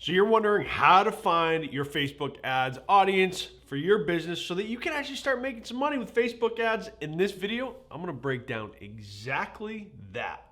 So you're wondering how to find your Facebook ads audience for your business so that you can actually start making some money with Facebook ads. In this video, I'm gonna break down exactly that.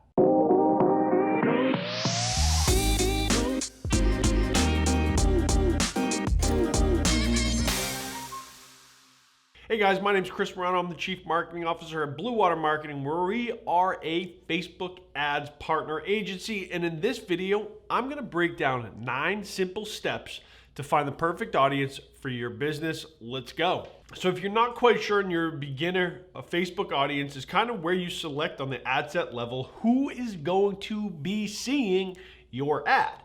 Hey guys, my name is Chris Morano. I'm the Chief Marketing Officer at Blue Water Marketing, where we are a Facebook ads partner agency. And in this video, I'm gonna break down 9 simple steps to find the perfect audience for your business. Let's go. So if you're not quite sure and you're a beginner, a Facebook audience is kind of where you select on the ad set level who is going to be seeing your ad.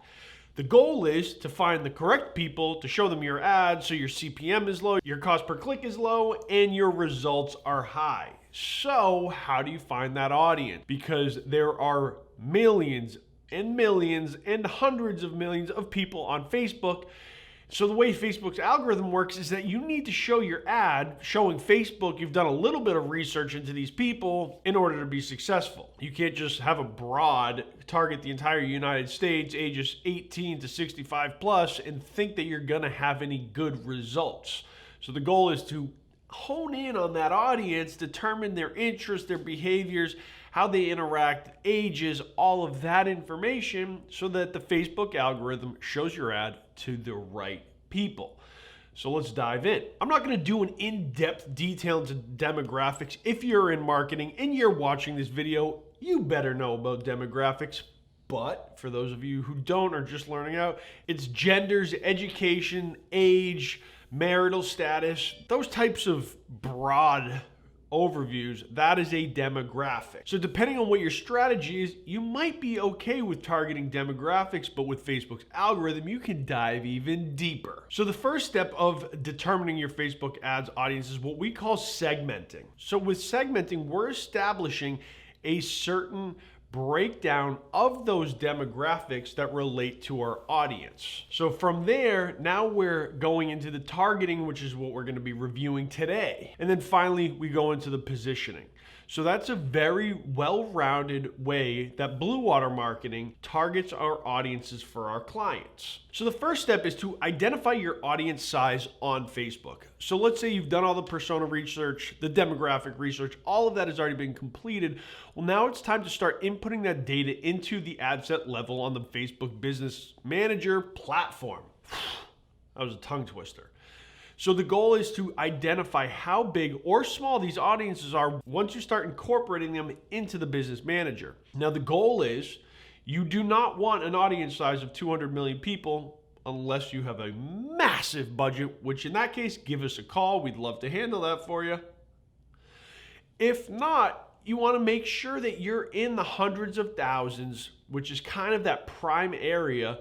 The goal is to find the correct people to show them your ad so your CPM is low, your cost per click is low, and your results are high. So how do you find that audience? Because there are millions and millions and hundreds of millions of people on Facebook. So the way Facebook's algorithm works is that you need to show your ad showing Facebook you've done a little bit of research into these people in order to be successful. You can't just have a broad target the entire United States, ages 18 to 65 plus, and think that you're gonna have any good results. So the goal is to hone in on that audience, determine their interests, their behaviors, how they interact, ages, all of that information so that the Facebook algorithm shows your ad to the right people. So let's dive in. I'm not gonna do an in-depth detail into demographics. If you're in marketing and you're watching this video, you better know about demographics. But for those of you who don't or just learning out, it's genders, education, age, marital status, those types of broad overviews, that is a demographic. So depending on what your strategy is, you might be okay with targeting demographics, but with Facebook's algorithm, you can dive even deeper. So the first step of determining your Facebook ads audience is what we call segmenting. So with segmenting, we're establishing a certain breakdown of those demographics that relate to our audience. So from there, now we're going into the targeting, which is what we're going to be reviewing today. And then finally, we go into the positioning. So that's a very well-rounded way that Blue Water Marketing targets our audiences for our clients. So the first step is to identify your audience size on Facebook. So let's say you've done all the persona research, the demographic research, all of that has already been completed. Well, now it's time to start inputting that data into the ad set level on the Facebook Business Manager platform. That was a tongue twister. So the goal is to identify how big or small these audiences are once you start incorporating them into the Business Manager. Now the goal is you do not want an audience size of 200 million people unless you have a massive budget, which in that case, give us a call. We'd love to handle that for you. If not, you want to make sure that you're in the hundreds of thousands, which is kind of that prime area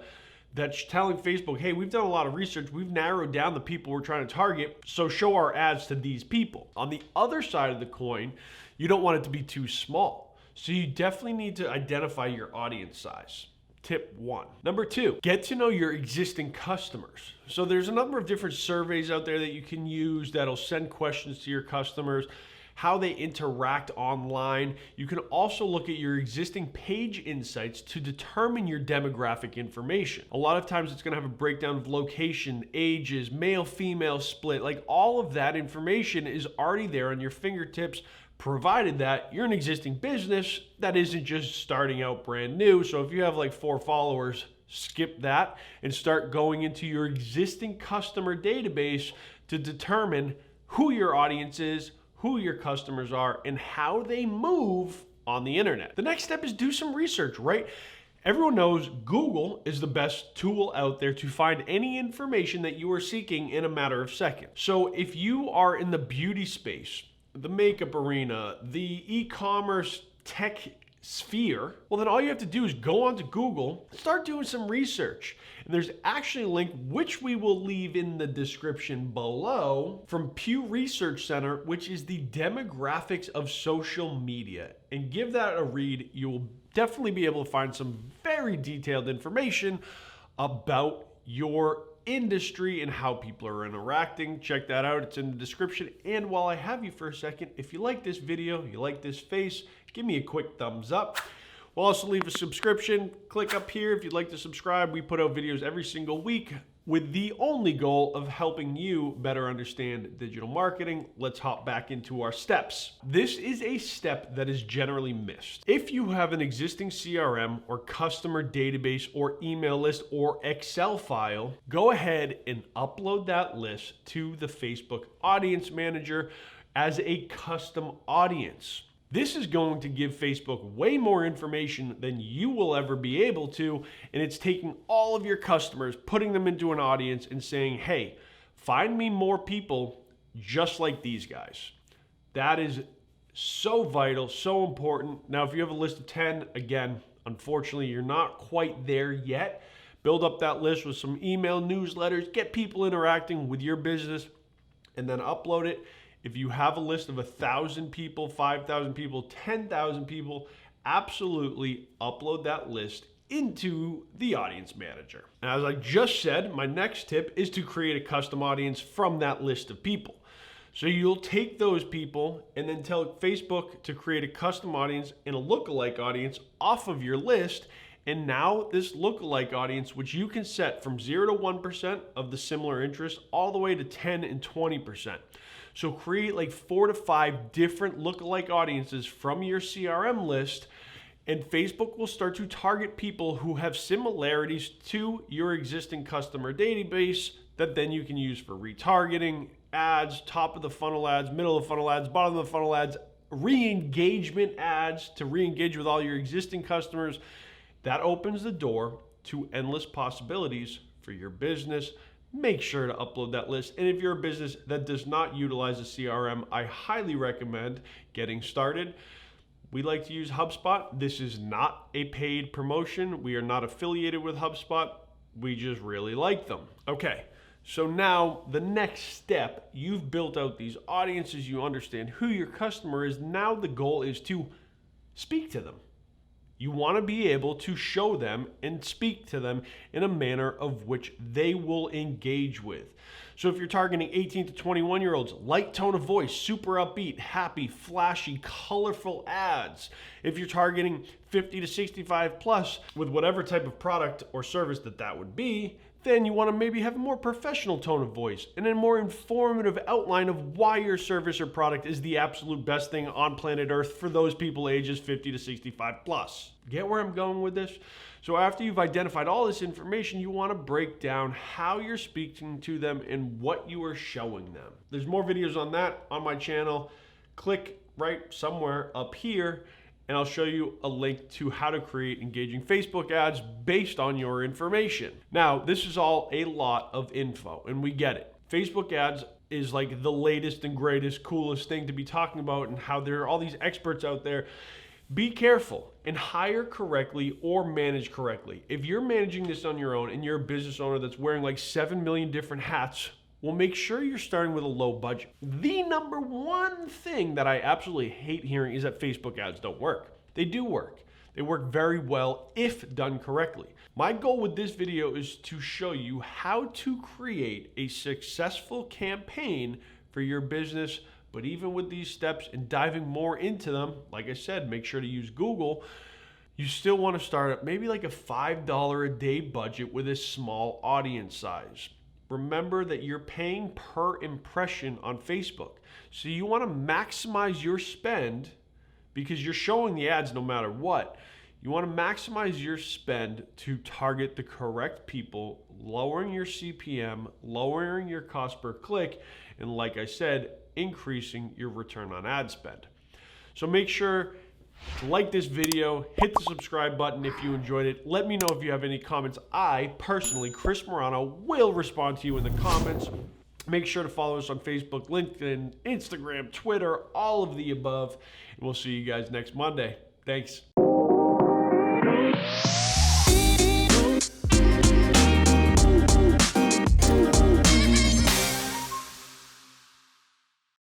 that's telling Facebook, hey, we've done a lot of research. We've narrowed down the people we're trying to target, so show our ads to these people. On the other side of the coin, you don't want it to be too small. So you definitely need to identify your audience size. Tip 1. Number 2, get to know your existing customers. So there's a number of different surveys out there that you can use that'll send questions to your customers, how they interact online. You can also look at your existing page insights to determine your demographic information. A lot of times it's gonna have a breakdown of location, ages, male, female split, like all of that information is already there on your fingertips, provided that you're an existing business that isn't just starting out brand new. So if you have like 4 followers, skip that and start going into your existing customer database to determine who your audience is, who your customers are, and how they move on the internet. The next step is do some research, right? Everyone knows Google is the best tool out there to find any information that you are seeking in a matter of seconds. So if you are in the beauty space, the makeup arena, the e-commerce tech sphere, well then all you have to do is go onto Google, start doing some research. And there's actually a link, which we will leave in the description below, from Pew Research Center, which is the demographics of social media. And give that a read. You will definitely be able to find some very detailed information about your industry and how people are interacting. Check that out. It's in the description. And while I have you for a second, if you like this video, you like this face, give me a quick thumbs up. We'll also leave a subscription. Click up here if you'd like to subscribe. We put out videos every single week with the only goal of helping you better understand digital marketing. Let's hop back into our steps. This is a step that is generally missed. If you have an existing CRM or customer database or email list or Excel file, go ahead and upload that list to the Facebook Audience Manager as a custom audience. This is going to give Facebook way more information than you will ever be able to, and it's taking all of your customers, putting them into an audience and saying, hey, find me more people just like these guys. That is so vital, so important. Now, if you have a list of 10, again, unfortunately, you're not quite there yet. Build up that list with some email newsletters, get people interacting with your business, and then upload it. If you have a list of 1,000 people, 5,000 people, 10,000 people, absolutely upload that list into the Audience Manager. Now, as I just said, my next tip is to create a custom audience from that list of people. So you'll take those people and then tell Facebook to create a custom audience and a lookalike audience off of your list. And now this lookalike audience, which you can set from 0 to 1% of the similar interest all the way to 10 and 20%. So create like 4 to 5 different lookalike audiences from your CRM list, and Facebook will start to target people who have similarities to your existing customer database that then you can use for retargeting, ads, top of the funnel ads, middle of the funnel ads, bottom of the funnel ads, re-engagement ads to re-engage with all your existing customers. That opens the door to endless possibilities for your business. Make sure to upload that list. And if you're a business that does not utilize a CRM, I highly recommend getting started. We like to use HubSpot. This is not a paid promotion. We are not affiliated with HubSpot. We just really like them. Okay, so now the next step, you've built out these audiences, you understand who your customer is. Now the goal is to speak to them. You want to be able to show them and speak to them in a manner of which they will engage with. So if you're targeting 18 to 21-year-olds, light tone of voice, super upbeat, happy, flashy, colorful ads. If you're targeting 50 to 65 plus with whatever type of product or service that would be, then you want to maybe have a more professional tone of voice and a more informative outline of why your service or product is the absolute best thing on planet Earth for those people ages 50 to 65 plus. Get where I'm going with this? So after you've identified all this information, you want to break down how you're speaking to them and what you are showing them. There's more videos on that on my channel. Click right somewhere up here, and I'll show you a link to how to create engaging Facebook ads based on your information. Now, this is all a lot of info, and we get it. Facebook ads is like the latest and greatest, coolest thing to be talking about, and how there are all these experts out there. Be careful and hire correctly or manage correctly. If you're managing this on your own and you're a business owner that's wearing like 7 million different hats, well, make sure you're starting with a low budget. The number one thing that I absolutely hate hearing is that Facebook ads don't work. They do work. They work very well if done correctly. My goal with this video is to show you how to create a successful campaign for your business. But even with these steps and diving more into them, like I said, make sure to use Google. You still want to start at maybe like a $5 a day budget with a small audience size. Remember that you're paying per impression on Facebook. So you want to maximize your spend because you're showing the ads no matter what. You want to maximize your spend to target the correct people, lowering your CPM, lowering your cost per click, and like I said, increasing your return on ad spend. So make sure to like this video, hit the subscribe button if you enjoyed it. Let me know if you have any comments. I personally, Chris Morano, will respond to you in the comments. Make sure to follow us on Facebook, LinkedIn, Instagram, Twitter, all of the above. And we'll see you guys next Monday. Thanks.